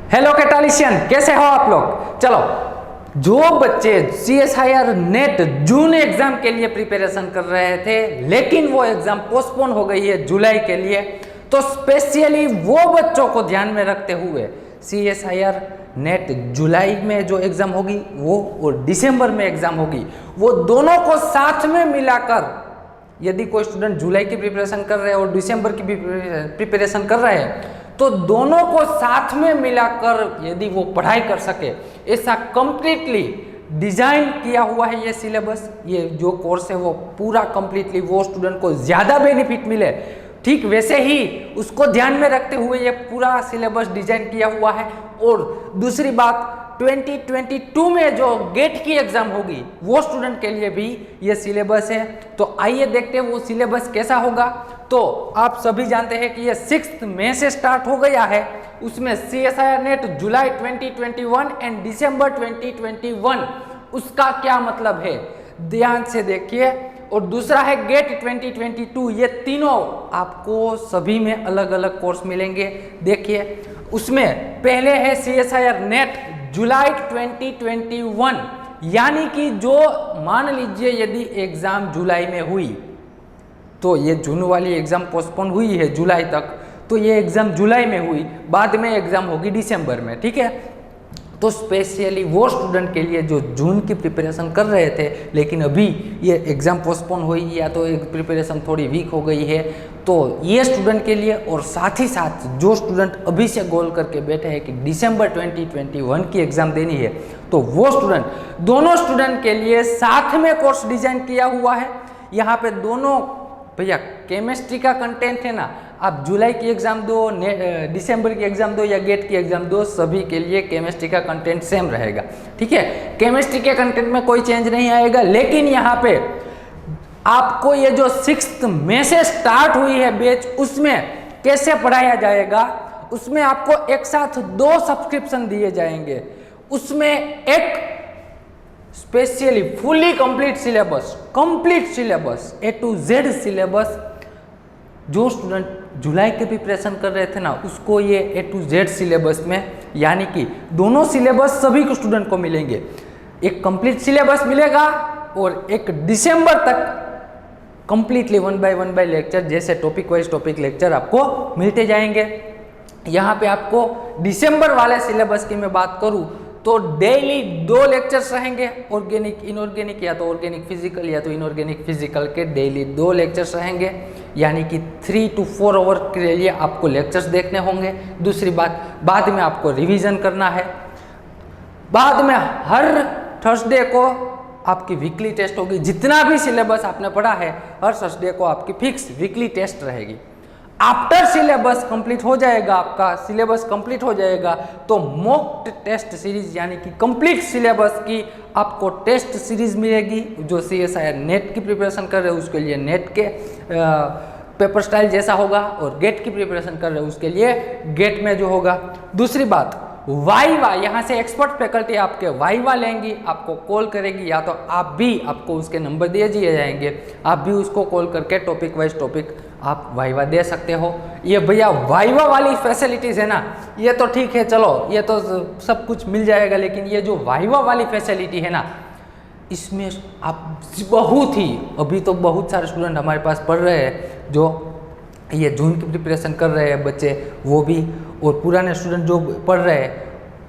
Hello कैटालिशियन, कैसे हो आप लोग। चलो, जो बच्चे CSIR नेट जून एग्जाम के लिए प्रिपरेशन कर रहे थे लेकिन वो एग्जाम पोस्टपोन हो गई है जुलाई के लिए, तो स्पेशली वो बच्चों को ध्यान में रखते हुए CSIR नेट जुलाई में जो एग्जाम होगी वो और दिसंबर में एग्जाम होगी, वो दोनों को साथ में मिलाकर, यदि कोई स्टूडेंट जुलाई की प्रिपरेशन कर रहे हैं और दिसंबर की प्रिपरेशन कर रहे हैं तो दोनों को साथ में मिलाकर यदि वो पढ़ाई कर सके, ऐसा कंप्लीटली डिजाइन किया हुआ है ये सिलेबस। ये जो कोर्स है वो पूरा कंप्लीटली वो स्टूडेंट को ज़्यादा बेनिफिट मिले, ठीक वैसे ही उसको ध्यान में रखते हुए ये पूरा सिलेबस डिजाइन किया हुआ है। और दूसरी बात, 2022 में जो गेट की एग्जाम होगी वो स्टूडेंट के लिए भी ये सिलेबस है। तो आइए देखते हैं वो सिलेबस कैसा होगा। तो आप सभी जानते हैं कि ये 6 मई से स्टार्ट हो गया है, उसमें CSIR नेट जुलाई 2021 एंड दिसंबर 2021, उसका क्या मतलब है ध्यान से देखिए। और दूसरा है गेट 2022, ये तीनों आपको सभी में अलग अलग कोर्स मिलेंगे। देखिए, उसमें पहले है CSIR नेट जुलाई 2021, यानी कि जो मान लीजिए यदि एग्जाम जुलाई में हुई तो ये जून वाली एग्जाम पोस्टपोन हुई है जुलाई तक, तो ये एग्जाम जुलाई में हुई, बाद में एग्जाम होगी दिसंबर में, ठीक है। तो स्पेशली वो स्टूडेंट के लिए जो जून की प्रिपरेशन कर रहे थे लेकिन अभी ये एग्ज़ाम पोस्टपोन हुई या तो एक प्रिपरेशन थोड़ी वीक हो गई है, तो ये स्टूडेंट के लिए, और साथ ही साथ जो स्टूडेंट अभी से गोल करके बैठे हैं कि दिसंबर 2021 की एग्ज़ाम देनी है, तो वो स्टूडेंट, दोनों स्टूडेंट के लिए साथ में कोर्स डिज़ाइन किया हुआ है। यहाँ पे दोनों भैया केमिस्ट्री का कंटेंट है ना, आप जुलाई की एग्ज़ाम दो, दिसंबर की एग्ज़ाम दो या गेट की एग्ज़ाम दो, सभी के लिए केमिस्ट्री का कंटेंट सेम रहेगा, ठीक है। केमिस्ट्री के कंटेंट में कोई चेंज नहीं आएगा, लेकिन यहाँ पे आपको ये जो 6 मई से स्टार्ट हुई है बैच, उसमें कैसे पढ़ाया जाएगा, उसमें आपको एक साथ 2 सब्सक्रिप्शन दिए जाएंगे। उसमें एक specially fully complete syllabus A to Z syllabus, जो स्टूडेंट जुलाई के प्रिपरेशन कर रहे थे ना उसको ये A to Z सिलेबस में, यानी कि दोनों सिलेबस सभी को स्टूडेंट को मिलेंगे। एक कंप्लीट सिलेबस मिलेगा और एक दिसंबर तक कंप्लीटली 1 बाय 1 बाय लेक्चर, जैसे टॉपिक वाइज टॉपिक लेक्चर आपको मिलते जाएंगे। यहाँ पे आपको दिसंबर वाले सिलेबस की मैं बात करूँ तो डेली 2 लेक्चर्स रहेंगे, ऑर्गेनिक इनऑर्गेनिक, या तो ऑर्गेनिक फिजिकल या तो इनऑर्गेनिक फिजिकल के डेली 2 लेक्चर्स रहेंगे, यानी कि 3 to 4 आवर के लिए आपको लेक्चर्स देखने होंगे। दूसरी बात, बाद में आपको रिवीजन करना है। बाद में हर थर्सडे को आपकी वीकली टेस्ट होगी, जितना भी सिलेबस आपने पढ़ा है हर थर्सडे को आपकी फिक्स वीकली टेस्ट रहेगी। आफ्टर सिलेबस कंप्लीट हो जाएगा, आपका सिलेबस कंप्लीट हो जाएगा तो मॉक टेस्ट सीरीज, यानी कि कंप्लीट सिलेबस की आपको टेस्ट सीरीज मिलेगी। जो CSIR नेट की प्रिपरेशन कर रहे हैं उसके लिए नेट के पेपर स्टाइल जैसा होगा, और गेट की प्रिपरेशन कर रहे हैं उसके लिए गेट में जो होगा। दूसरी बात, वाइवा, यहाँ से एक्सपर्ट फैकल्टी आपके वाइवा लेंगी, आपको कॉल करेगी, या तो आप भी, आपको उसके नंबर दिए जाएंगे, आप भी उसको कॉल करके टॉपिक वाइज टॉपिक आप वाइवा दे सकते हो। ये भैया वाइवा वाली फैसिलिटीज़ है ना, ये तो ठीक है, चलो ये तो सब कुछ मिल जाएगा, लेकिन ये जो वाइवा वाली फैसिलिटी है ना, इसमें आप बहुत ही, अभी तो बहुत सारे स्टूडेंट हमारे पास पढ़ रहे हैं जो ये जून की प्रिपरेशन कर रहे हैं बच्चे, वो भी, और पुराने स्टूडेंट जो पढ़ रहे हैं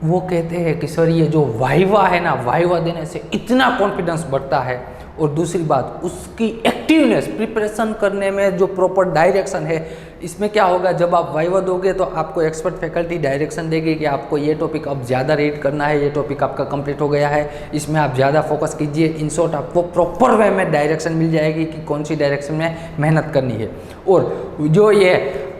वो कहते हैं कि सर ये जो वाइवा है ना, वाइवा देने से इतना कॉन्फिडेंस बढ़ता है। और दूसरी बात, उसकी एक्टिवनेस, प्रिपरेशन करने में जो प्रॉपर डायरेक्शन है, इसमें क्या होगा, जब आप वाइवा दोगे तो आपको एक्सपर्ट फैकल्टी डायरेक्शन देगी कि आपको ये टॉपिक अब ज़्यादा रीड करना है, ये टॉपिक आपका कंप्लीट हो गया है, इसमें आप ज़्यादा फोकस कीजिए। इन शॉर्ट आपको प्रॉपर वे में डायरेक्शन मिल जाएगी कि कौन सी डायरेक्शन में मेहनत करनी है। और जो ये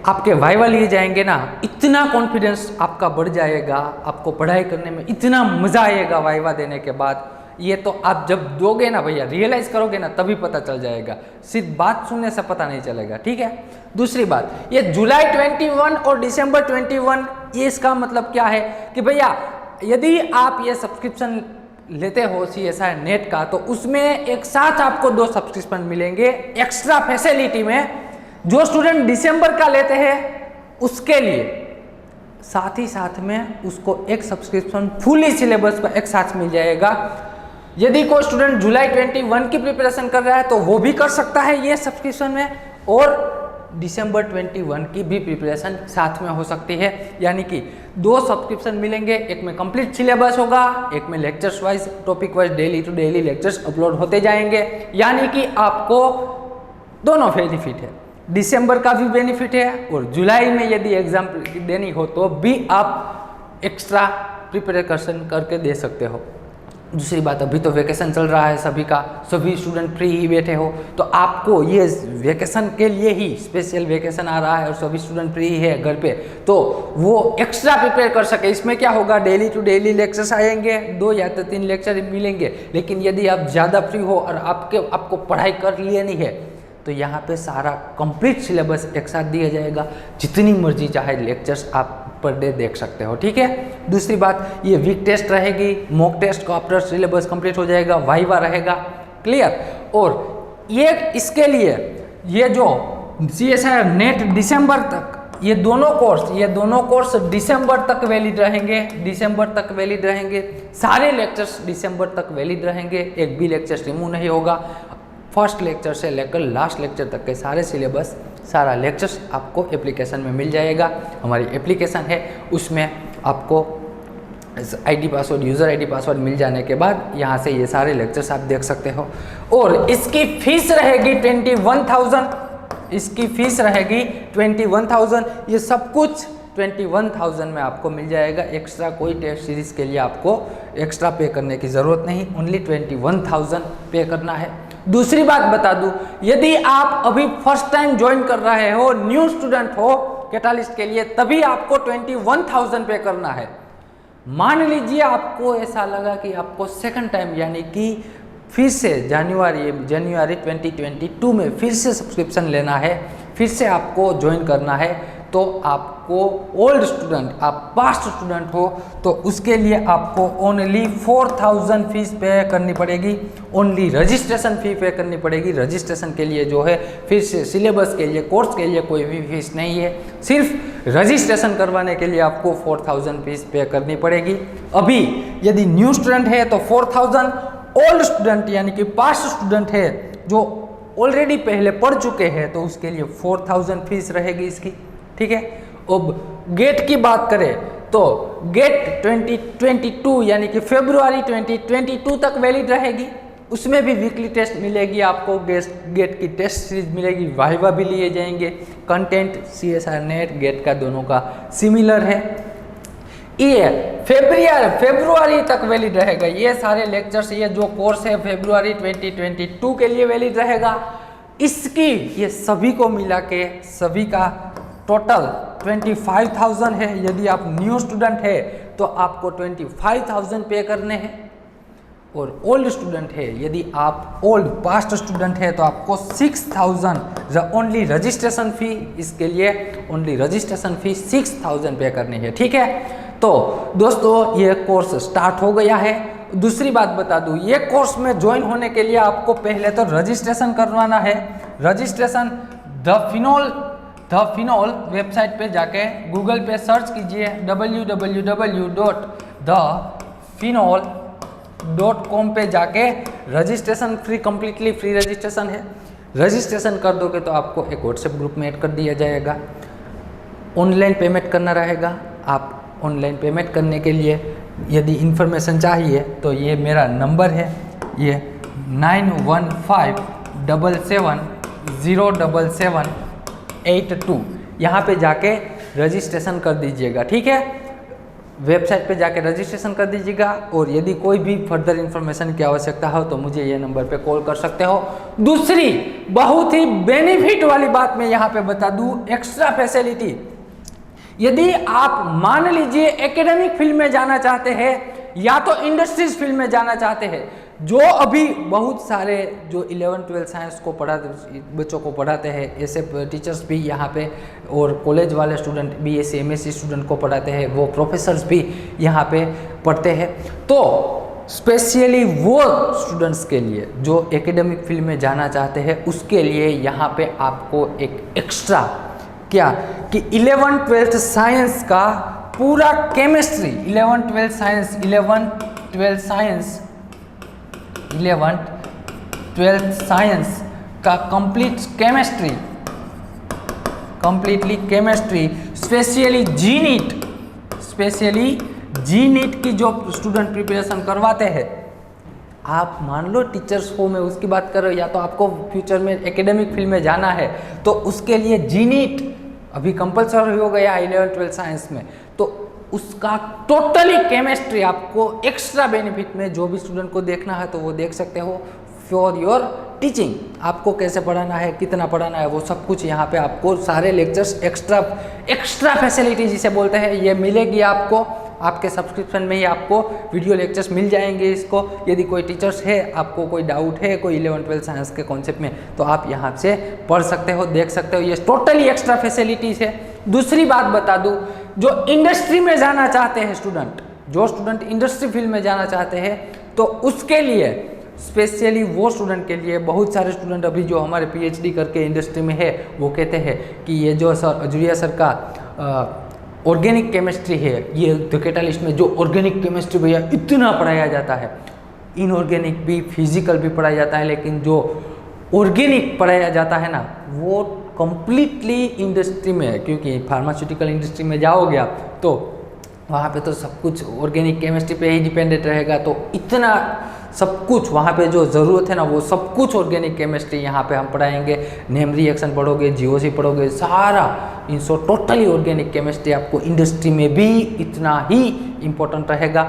आपके वाइवा लिए जाएंगे ना, इतना कॉन्फिडेंस आपका बढ़ जाएगा, आपको पढ़ाई करने में इतना मज़ा आएगा वाइवा देने के बाद। ये तो आप जब दोगे ना भैया, रियलाइज करोगे ना, तभी पता चल जाएगा, सिर्फ बात सुनने से पता नहीं चलेगा, ठीक है। दूसरी बात, ये जुलाई 21 और दिसंबर 21, ये इसका मतलब क्या है कि भैया यदि आप ये सब्सक्रिप्शन लेते हो CSIR नेट का, तो उसमें एक साथ आपको 2 सब्सक्रिप्शन मिलेंगे एक्स्ट्रा फैसिलिटी में। जो स्टूडेंट दिसंबर का लेते हैं उसके लिए साथ ही साथ में उसको एक सब्सक्रिप्शन फुली सिलेबस का एक साथ मिल जाएगा। यदि कोई स्टूडेंट जुलाई 21 की प्रिपरेशन कर रहा है तो वो भी कर सकता है ये सब्सक्रिप्शन में, और दिसंबर 21 की भी प्रिपरेशन साथ में हो सकती है। यानी कि 2 सब्सक्रिप्शन मिलेंगे, एक में कंप्लीट सिलेबस होगा, एक में lectures wise topic wise daily to daily lectures upload होते जाएंगे। यानी कि आपको दोनों बेनिफिट है, दिसंबर का भी बेनिफिट है और जुलाई में यदि एग्जाम देनी हो तो भी आप एक्स्ट्रा प्रिपरेशन करके दे सकते हो। दूसरी बात, अभी तो वेकेशन चल रहा है सभी का, सभी स्टूडेंट फ्री ही बैठे हो, तो आपको ये वेकेशन के लिए ही स्पेशल वेकेशन आ रहा है और सभी स्टूडेंट फ्री है घर पे, तो वो एक्स्ट्रा प्रिपेयर कर सके। इसमें क्या होगा, डेली टू डेली लेक्चर्स आएंगे, 2 या तो 3 लेक्चर मिलेंगे। लेकिन यदि आप ज़्यादा फ्री हो और आपको पढ़ाई कर लेनी है तो यहाँ पे सारा कंप्लीट सिलेबस एक साथ दिया जाएगा, जितनी मर्जी चाहे लेक्चर्स आप पर डे देख सकते हो। ठीक है। दूसरी बात, ये वीक टेस्ट रहेगी, मॉक टेस्ट का आफ्टर सिलेबस कंप्लीट हो जाएगा, वाइवा रहेगा, क्लियर। और ये इसके लिए ये जो CSIR नेट दिसंबर तक ये दोनों कोर्स दिसंबर तक वैलिड रहेंगे, सारे लेक्चर्स दिसंबर तक वैलिड रहेंगे, एक भी लेक्चर रिमूव नहीं होगा। फर्स्ट लेक्चर से लेकर लास्ट लेक्चर तक के सारे सिलेबस, सारा लेक्चर्स आपको एप्लीकेशन में मिल जाएगा। हमारी एप्लीकेशन है, उसमें आपको ID password, user ID password मिल जाने के बाद यहाँ से ये सारे लेक्चर्स आप देख सकते हो। और इसकी फीस रहेगी 21,000, इसकी फीस रहेगी 21,000। ये सब कुछ 21,000 में आपको मिल जाएगा। एक्स्ट्रा कोई टेस्ट सीरीज़ के लिए आपको एक्स्ट्रा पे करने की ज़रूरत नहीं, ओनली 21,000 पे करना है। दूसरी बात बता दूं, यदि आप अभी फर्स्ट टाइम ज्वाइन कर रहे हो, न्यू स्टूडेंट हो कैटालिस्ट के लिए, तभी आपको 21,000 पे करना है। मान लीजिए आपको ऐसा लगा कि आपको सेकंड टाइम यानी कि फिर से जनवरी 2022 में फिर से सब्सक्रिप्शन लेना है, फिर से आपको ज्वाइन करना है, तो आपको ओल्ड स्टूडेंट, आप पास्ट स्टूडेंट हो तो उसके लिए आपको ओनली 4,000 फीस पे करनी पड़ेगी, ओनली रजिस्ट्रेशन फी पे करनी पड़ेगी। रजिस्ट्रेशन के लिए जो है फिर से सिलेबस के लिए, कोर्स के लिए कोई भी फीस नहीं है, सिर्फ रजिस्ट्रेशन करवाने के लिए आपको 4,000 फीस पे करनी पड़ेगी। अभी यदि न्यू स्टूडेंट है तो 4,000, ओल्ड स्टूडेंट यानी कि पास्ट स्टूडेंट है जो ऑलरेडी पहले पढ़ चुके हैं तो उसके लिए 4,000 फीस रहेगी इसकी। ठीक है। अब गेट की बात करें तो गेट 2022 यानी कि फरवरी 2022 तक वैलिड रहेगी। उसमें भी वीकली टेस्ट मिलेगी आपको, गेट की टेस्ट सीरीज मिलेगी, वाइवा भी लिए जाएंगे। कंटेंट CSIR नेट गेट का दोनों का सिमिलर है। ये फरवरी तक वैलिड रहेगा। ये सारे लेक्चर्स, ये जो कोर्स है फरवरी 2022 के लिए वैलिड रहेगा। इसकी ये सभी को मिला के सभी का टोटल 25,000 है। यदि आप न्यू स्टूडेंट है तो आपको 25,000 पे करने हैं, और ओल्ड स्टूडेंट है, यदि आप ओल्ड पास्ट स्टूडेंट है तो आपको 6,000 ओनली रजिस्ट्रेशन फी, इसके लिए ओनली रजिस्ट्रेशन फी 6,000 पे करनी है। ठीक है। तो दोस्तों ये कोर्स स्टार्ट हो गया है। दूसरी बात बता दूं, ये कोर्स में ज्वाइन होने के लिए आपको पहले तो रजिस्ट्रेशन करवाना है। रजिस्ट्रेशन द फिनोल वेबसाइट पे जाके गूगल पे सर्च कीजिए www.thefinol.com पे जाके रजिस्ट्रेशन कंप्लीटली फ्री रजिस्ट्रेशन है। रजिस्ट्रेशन कर दोगे तो आपको एक व्हाट्सएप ग्रुप में ऐड कर दिया जाएगा। ऑनलाइन पेमेंट करना रहेगा। आप ऑनलाइन पेमेंट करने के लिए यदि इंफॉर्मेशन चाहिए तो ये मेरा नंबर है, ये 9157707782, यहाँ पे जाके रजिस्ट्रेशन कर दीजिएगा। ठीक है। वेबसाइट पे जाके रजिस्ट्रेशन कर दीजिएगा, और यदि कोई भी फर्दर इंफॉर्मेशन की आवश्यकता हो तो मुझे ये नंबर पे कॉल कर सकते हो। दूसरी बहुत ही बेनिफिट वाली बात मैं यहाँ पे बता दूँ, एक्स्ट्रा फैसिलिटी। यदि आप मान लीजिए एकेडमिक फील्ड में जाना चाहते हैं या तो इंडस्ट्रीज फील्ड में जाना चाहते हैं, जो अभी बहुत सारे जो 11-12 साइंस को बच्चों को पढ़ाते हैं, ऐसे टीचर्स भी यहाँ पे, और कॉलेज वाले स्टूडेंट BSc MSc स्टूडेंट को पढ़ाते हैं, वो प्रोफेसर्स भी यहाँ पे पढ़ते हैं। तो स्पेशली वो स्टूडेंट्स के लिए जो एकेडमिक फील्ड में जाना चाहते हैं, उसके लिए यहाँ पे आपको एक एक्स्ट्रा क्या कि 11-12 साइंस का पूरा केमिस्ट्री 11 12 साइंस 11 12 साइंस का कंप्लीटली केमिस्ट्री, स्पेशली जी नीट की जो स्टूडेंट प्रिपरेशन करवाते हैं, आप मान लो टीचर्स हो, मैं उसकी बात कर रहा हूँ, या तो आपको फ्यूचर में एकेडमिक फील्ड में जाना है तो उसके लिए जी नीट अभी कंपलसरी हो गया 11 12 साइंस में, तो उसका टोटली केमिस्ट्री आपको एक्स्ट्रा बेनिफिट में जो भी स्टूडेंट को देखना है तो वो देख सकते हो फॉर योर टीचिंग। आपको कैसे पढ़ाना है, कितना पढ़ाना है, वो सब कुछ यहाँ पे आपको सारे लेक्चर्स एक्स्ट्रा फैसिलिटी जिसे बोलते हैं ये मिलेगी आपको। आपके सब्सक्रिप्शन में ही आपको वीडियो लेक्चर्स मिल जाएंगे। इसको यदि कोई टीचर्स है, आपको कोई डाउट है कोई 11 12 साइंस के कॉन्सेप्ट में, तो आप यहाँ से पढ़ सकते हो, देख सकते हो। ये टोटली एक्स्ट्रा फैसिलिटीज है। दूसरी बात बता दूँ, जो इंडस्ट्री में जाना चाहते हैं जो स्टूडेंट इंडस्ट्री फील्ड में जाना चाहते हैं, तो उसके लिए स्पेशली वो स्टूडेंट के लिए बहुत सारे स्टूडेंट अभी जो हमारे पीएचडी करके इंडस्ट्री में है वो कहते हैं कि ये जो सर अजुरिया सर का ऑर्गेनिक केमिस्ट्री है, ये द कैटलिस्ट में जो ऑर्गेनिक केमिस्ट्री भैया इतना पढ़ाया जाता है, इनऑर्गेनिक भी फिजिकल भी पढ़ाया जाता है, लेकिन जो ऑर्गेनिक पढ़ाया जाता है ना वो कंप्लीटली इंडस्ट्री में है, क्योंकि फार्मास्यूटिकल इंडस्ट्री में जाओगे आप तो वहाँ पे तो सब कुछ ऑर्गेनिक केमिस्ट्री पे ही डिपेंडेंट रहेगा, तो इतना सब कुछ वहाँ पे जो ज़रूरत है ना वो सब कुछ ऑर्गेनिक केमिस्ट्री यहाँ पे हम पढ़ाएंगे। नेम रिएक्शन पढ़ोगे, जीओसी पढ़ोगे, सारा इन सो टोटली ऑर्गेनिक केमिस्ट्री आपको इंडस्ट्री में भी इतना ही इम्पोर्टेंट रहेगा।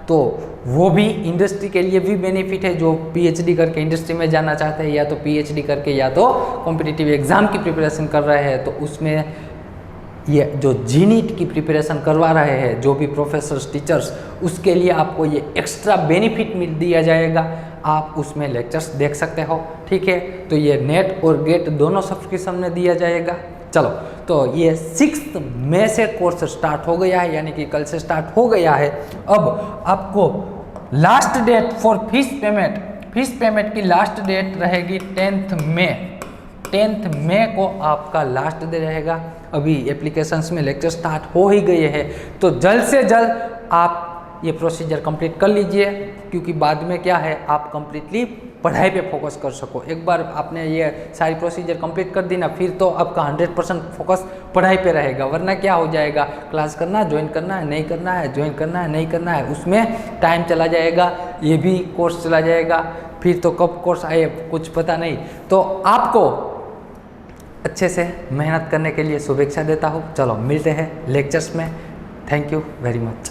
तो वो भी इंडस्ट्री के लिए भी बेनिफिट है, जो पीएचडी करके इंडस्ट्री में जाना चाहते हैं या तो पीएचडी करके या तो कॉम्पिटिटिव एग्जाम की प्रिपरेशन कर रहे हैं, तो उसमें ये जो जी नीट की प्रिपरेशन करवा रहे हैं जो भी प्रोफेसर्स टीचर्स, उसके लिए आपको ये एक्स्ट्रा बेनिफिट मिल दिया जाएगा। आप उसमें लेक्चर्स देख सकते हो, ठीक है। तो ये नेट और गेट दोनों सब्सक्रिप्शन में दिया जाएगा। चलो, तो ये 6 मई से कोर्स स्टार्ट हो गया है, यानी कि कल से स्टार्ट हो गया है। अब आपको last date for fees payment की लास्ट डेट रहेगी 10 मई को आपका लास्ट डे रहेगा। अभी एप्लीकेशंस में लेक्चर स्टार्ट हो ही गए हैं, तो जल्द से जल्द आप ये प्रोसीजर कंप्लीट कर लीजिए, क्योंकि बाद में क्या है आप कंप्लीटली पढ़ाई पे फोकस कर सको। एक बार आपने ये सारी प्रोसीजर कंप्लीट कर दी ना, फिर तो आपका 100% फोकस पढ़ाई पे रहेगा। वरना क्या हो जाएगा, क्लास करना है, ज्वाइन करना है, नहीं करना है, ज्वाइन करना है, नहीं करना है, उसमें टाइम चला जाएगा, ये भी कोर्स चला जाएगा, फिर तो कब कोर्स आए कुछ पता नहीं। तो आपको अच्छे से मेहनत करने के लिए शुभेच्छा देता हूँ। चलो मिलते हैं लेक्चर्स में। Thank you very much.